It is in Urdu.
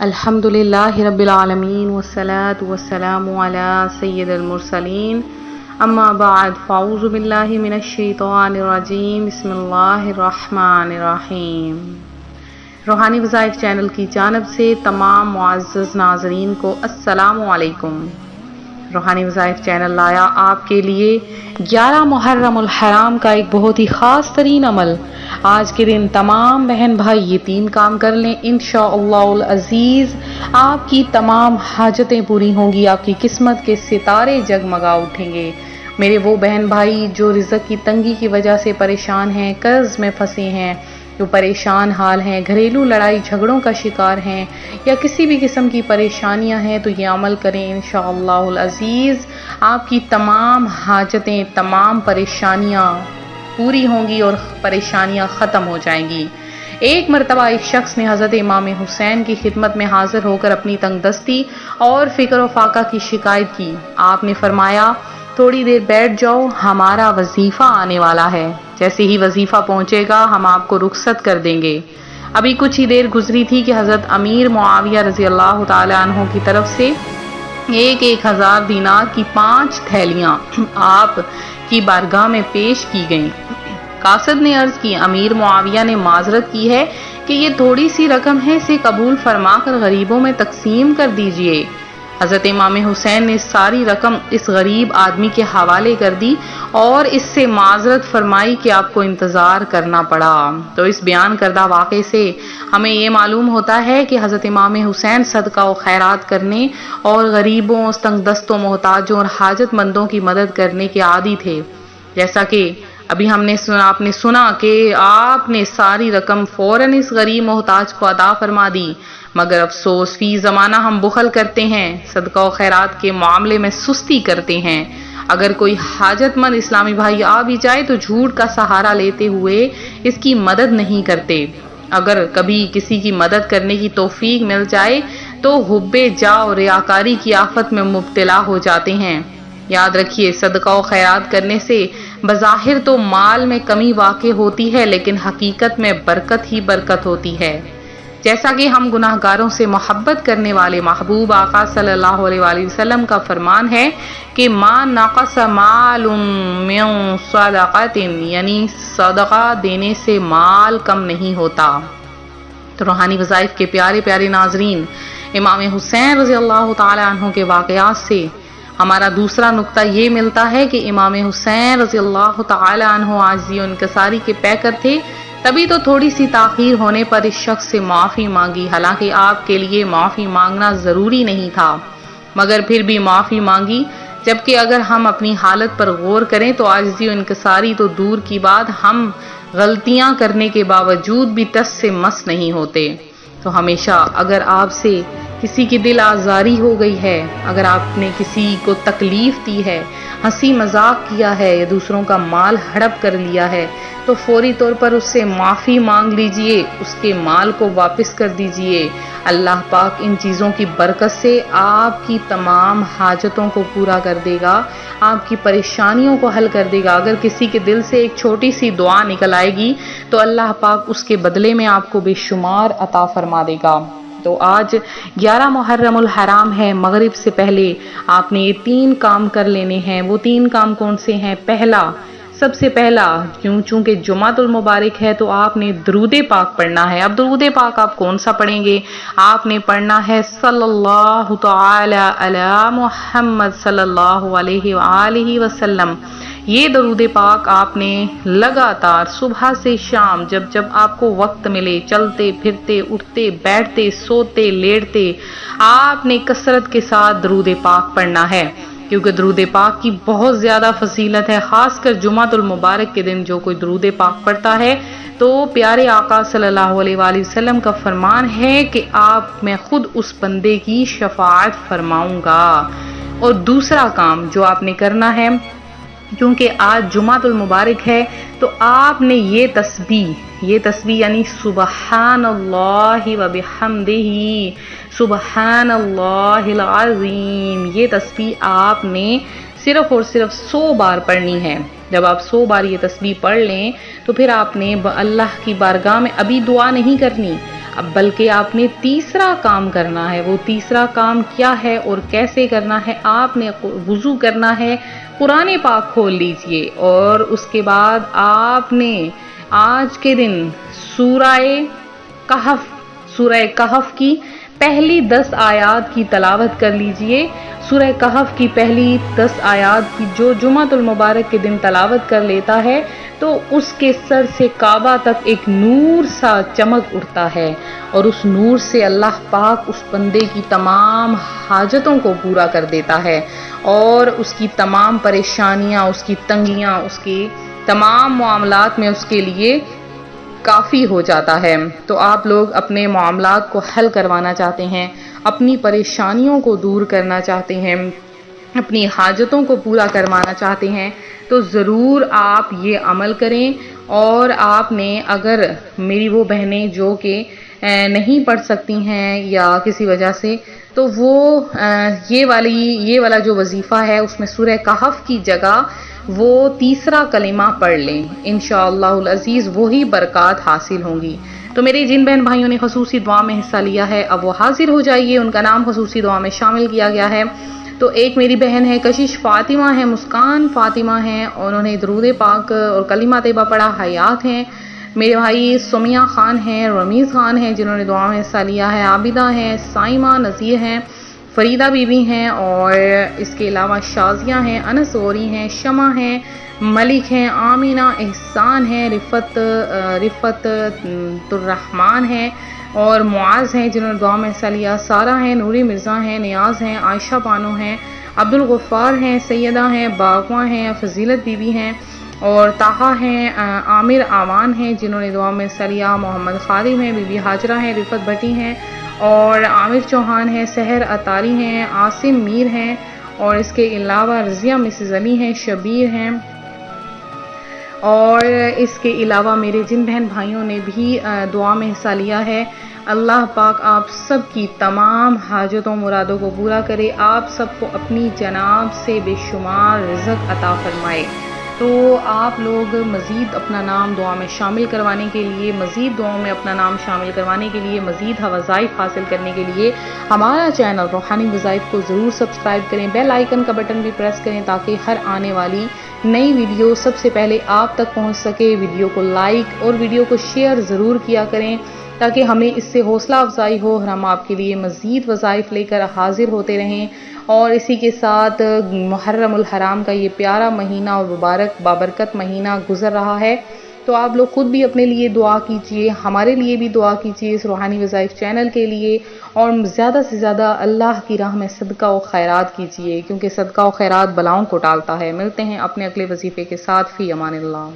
الحمدللہ رب العالمین والصلاة والسلام علی سید المرسلین اما بعد فاعوذ باللہ من الشیطان الرجیم بسم اللہ الرحمن الرحیم۔ روحانی وظائف چینل کی جانب سے تمام معزز ناظرین کو السلام علیکم۔ روحانی وظائف چینل لایا آپ کے لیے 11 محرم الحرام کا ایک بہت ہی خاص ترین عمل۔ آج کے دن تمام بہن بھائی یہ 3 کام کر لیں، انشاءاللہ العزیز آپ کی تمام حاجتیں پوری ہوں گی، آپ کی قسمت کے ستارے جگمگا اٹھیں گے۔ میرے وہ بہن بھائی جو رزق کی تنگی کی وجہ سے پریشان ہیں، قرض میں پھنسے ہیں، جو پریشان حال ہیں، گھریلو لڑائی جھگڑوں کا شکار ہیں یا کسی بھی قسم کی پریشانیاں ہیں، تو یہ عمل کریں، انشاءاللہ العزیز آپ کی تمام حاجتیں، تمام پریشانیاں پوری ہوں گی اور پریشانیاں ختم ہو جائیں گی۔ ایک مرتبہ ایک شخص نے حضرت امام حسین کی خدمت میں حاضر ہو کر اپنی تنگ دستی اور فکر و فاقہ کی شکایت کی۔ آپ نے فرمایا تھوڑی دیر بیٹھ جاؤ، ہمارا وظیفہ آنے والا ہے، جیسے ہی وظیفہ پہنچے گا ہم آپ کو رخصت کر دیں گے۔ ابھی کچھ ہی دیر گزری تھی کہ حضرت امیر معاویہ رضی اللہ تعالی عنہ کی طرف سے 1000 دینار کی 5 تھیلیاں آپ کی بارگاہ میں پیش کی گئیں۔ قاصد نے عرض کی، امیر معاویہ نے معذرت کی ہے کہ یہ تھوڑی سی رقم ہے، اسے قبول فرما کر غریبوں میں تقسیم کر دیجئے۔ حضرت امام حسین نے ساری رقم اس غریب آدمی کے حوالے کر دی اور اس سے معذرت فرمائی کہ آپ کو انتظار کرنا پڑا۔ تو اس بیان کردہ واقعے سے ہمیں یہ معلوم ہوتا ہے کہ حضرت امام حسین صدقہ و خیرات کرنے اور غریبوں، تنگ دستوں، محتاجوں اور حاجت مندوں کی مدد کرنے کے عادی تھے۔ جیسا کہ ابھی آپ نے سنا کہ آپ نے ساری رقم فوراً اس غریب محتاج کو عطا فرما دی، مگر افسوس فی زمانہ ہم بخل کرتے ہیں، صدقہ و خیرات کے معاملے میں سستی کرتے ہیں۔ اگر کوئی حاجت مند اسلامی بھائی آ بھی جائے تو جھوٹ کا سہارا لیتے ہوئے اس کی مدد نہیں کرتے۔ اگر کبھی کسی کی مدد کرنے کی توفیق مل جائے تو حب جاہ اور ریاکاری کی آفت میں مبتلا ہو جاتے ہیں۔ یاد رکھیے، صدقہ و خیرات کرنے سے بظاہر تو مال میں کمی واقع ہوتی ہے، لیکن حقیقت میں برکت ہی برکت ہوتی ہے۔ جیسا کہ ہم گناہ گاروں سے محبت کرنے والے محبوب آقا صلی اللہ علیہ وآلہ وسلم کا فرمان ہے کہ ما نقص مال من صدقۃ، یعنی صدقہ دینے سے مال کم نہیں ہوتا۔ تو روحانی وظائف کے پیارے پیارے ناظرین، امام حسین رضی اللہ تعالی عنہ کے واقعات سے ہمارا دوسرا نقطہ یہ ملتا ہے کہ امام حسین رضی اللہ تعالی عنہ عاجزی و انکساری کے پیکر تھے، تبھی تو تھوڑی سی تاخیر ہونے پر اس شخص سے معافی مانگی، حالانکہ آپ کے لیے معافی مانگنا ضروری نہیں تھا، مگر پھر بھی معافی مانگی۔ جبکہ اگر ہم اپنی حالت پر غور کریں تو عاجزی و انکساری تو دور کی بات، ہم غلطیاں کرنے کے باوجود بھی ٹس سے مس نہیں ہوتے۔ تو ہمیشہ اگر آپ سے کسی کی دل آزاری ہو گئی ہے، اگر آپ نے کسی کو تکلیف دی ہے، ہنسی مذاق کیا ہے یا دوسروں کا مال ہڑپ کر لیا ہے، تو فوری طور پر اس سے معافی مانگ لیجئے، اس کے مال کو واپس کر دیجئے۔ اللہ پاک ان چیزوں کی برکت سے آپ کی تمام حاجتوں کو پورا کر دے گا، آپ کی پریشانیوں کو حل کر دے گا۔ اگر کسی کے دل سے ایک چھوٹی سی دعا نکل آئے گی تو اللہ پاک اس کے بدلے میں آپ کو بے شمار عطا فرما دے گا۔ تو آج 11 محرم الحرام ہے، مغرب سے پہلے آپ نے یہ 3 کام کر لینے ہیں۔ وہ 3 کام کون سے ہیں؟ سب سے پہلا، چونکہ جمعۃ المبارک ہے تو آپ نے درود پاک پڑھنا ہے۔ اب درود پاک آپ کون سا پڑھیں گے؟ آپ نے پڑھنا ہے صلی اللہ تعالی علی محمد صلی اللہ علیہ وآلہ وسلم۔ یہ درود پاک آپ نے لگاتار صبح سے شام جب آپ کو وقت ملے، چلتے پھرتے، اٹھتے بیٹھتے، سوتے لیٹتے، آپ نے کثرت کے ساتھ درود پاک پڑھنا ہے، کیونکہ درود پاک کی بہت زیادہ فضیلت ہے۔ خاص کر جمعۃ المبارک کے دن جو کوئی درود پاک پڑھتا ہے تو پیارے آقا صلی اللہ علیہ وآلہ وسلم کا فرمان ہے کہ میں خود اس بندے کی شفاعت فرماؤں گا۔ اور دوسرا کام جو آپ نے کرنا ہے، کیونکہ آج جمعۃ المبارک ہے تو آپ نے یہ تسبیح یعنی سبحان اللہ و بحمدہ سبحان اللہ العظیم، یہ تسبیح آپ نے صرف اور صرف 100 بار پڑھنی ہے۔ جب آپ 100 بار یہ تسبیح پڑھ لیں تو پھر آپ نے اللہ کی بارگاہ میں ابھی دعا نہیں کرنی، بلکہ آپ نے تیسرا کام کرنا ہے۔ وہ تیسرا کام کیا ہے اور کیسے کرنا ہے؟ آپ نے وضو کرنا ہے، قرآن پاک کھول لیجئے، اور اس کے بعد آپ نے آج کے دن سورہ کہف کی پہلی 10 آیات کی تلاوت کر لیجئے۔ سورہ کہف کی پہلی 10 آیات کی جو جمعۃ المبارک کے دن تلاوت کر لیتا ہے تو اس کے سر سے کعبہ تک ایک نور سا چمک اٹھتا ہے، اور اس نور سے اللہ پاک اس بندے کی تمام حاجتوں کو پورا کر دیتا ہے، اور اس کی تمام پریشانیاں، اس کی تنگیاں، اس کی تمام معاملات میں اس کے لیے کافی ہو جاتا ہے۔ تو آپ لوگ اپنے معاملات کو حل کروانا چاہتے ہیں، اپنی پریشانیوں کو دور کرنا چاہتے ہیں، اپنی حاجتوں کو پورا کروانا چاہتے ہیں، تو ضرور آپ یہ عمل کریں۔ اور آپ نے اگر میری وہ بہنیں جو کہ نہیں پڑھ سکتی ہیں یا کسی وجہ سے، تو وہ یہ والا جو وظیفہ ہے اس میں سورہ کہف کی جگہ وہ تیسرا کلمہ پڑھ لیں، انشاءاللہ العزیز وہی برکات حاصل ہوں گی۔ تو میرے جن بہن بھائیوں نے خصوصی دعا میں حصہ لیا ہے اب وہ حاضر ہو جائیے، ان کا نام خصوصی دعا میں شامل کیا گیا ہے۔ تو ایک میری بہن ہے کشش فاطمہ ہے، مسکان فاطمہ ہیں، انہوں نے درود پاک اور کلمہ طیبہ پڑھا، حیات ہیں۔ میرے بھائی سمیہ خان ہیں، رمیز خان ہیں جنہوں نے دعا میں حصہ لیا ہے، عابدہ ہیں، سائمہ نذیر ہیں، فریدہ بی بی ہیں، اور اس کے علاوہ شازیہ ہیں، انس غوری ہیں، شمع ہیں، ملک ہیں، آمینہ، احسان ہیں، رفت الرحمان ہیں، اور معاذ ہیں جنہوں نے دعا میں حصہ لیا، سارہ ہیں، نوری مرزا ہیں، نیاز ہیں، عائشہ بانو ہیں، عبدالغفار ہیں، سیدہ ہیں، باغواں ہیں، فضیلت بی بی ہیں، اور طاہا ہیں، عامر آوان ہیں جنہوں نے دعا میں حصہ لیا، محمد خادم ہیں، بی بی ہاجرہ ہیں، رفت بھٹی ہیں، اور عامر چوہان ہیں، سحر اطاری ہیں، عاصم میر ہیں، اور اس کے علاوہ رضیہ مسز علی ہیں، شبیر ہیں، اور اس کے علاوہ میرے جن بہن بھائیوں نے بھی دعا میں حصہ لیا ہے، اللہ پاک آپ سب کی تمام حاجتوں مرادوں کو پورا کرے، آپ سب کو اپنی جناب سے بے شمار رزق عطا فرمائے۔ تو آپ لوگ مزید اپنا نام دعا میں شامل کروانے کے لیے، مزید دعاؤں میں اپنا نام شامل کروانے کے لیے، مزید وظائف حاصل کرنے کے لیے ہمارا چینل روحانی وظائف کو ضرور سبسکرائب کریں، بیل آئیکن کا بٹن بھی پریس کریں تاکہ ہر آنے والی نئی ویڈیو سب سے پہلے آپ تک پہنچ سکے۔ ویڈیو کو لائک اور ویڈیو کو شیئر ضرور کیا کریں تاکہ ہمیں اس سے حوصلہ افزائی ہو اور ہم آپ کے لیے مزید وظائف لے کر حاضر ہوتے رہیں۔ اور اسی کے ساتھ محرم الحرام کا یہ پیارا مہینہ اور مبارک بابرکت مہینہ گزر رہا ہے، تو آپ لوگ خود بھی اپنے لیے دعا کیجئے، ہمارے لیے بھی دعا کیجئے اس روحانی وظائف چینل کے لیے، اور زیادہ سے زیادہ اللہ کی راہ میں صدقہ و خیرات کیجئے، کیونکہ صدقہ و خیرات بلاؤں کو ٹالتا ہے۔ ملتے ہیں اپنے اگلے وظیفے کے ساتھ، فی امان اللہ۔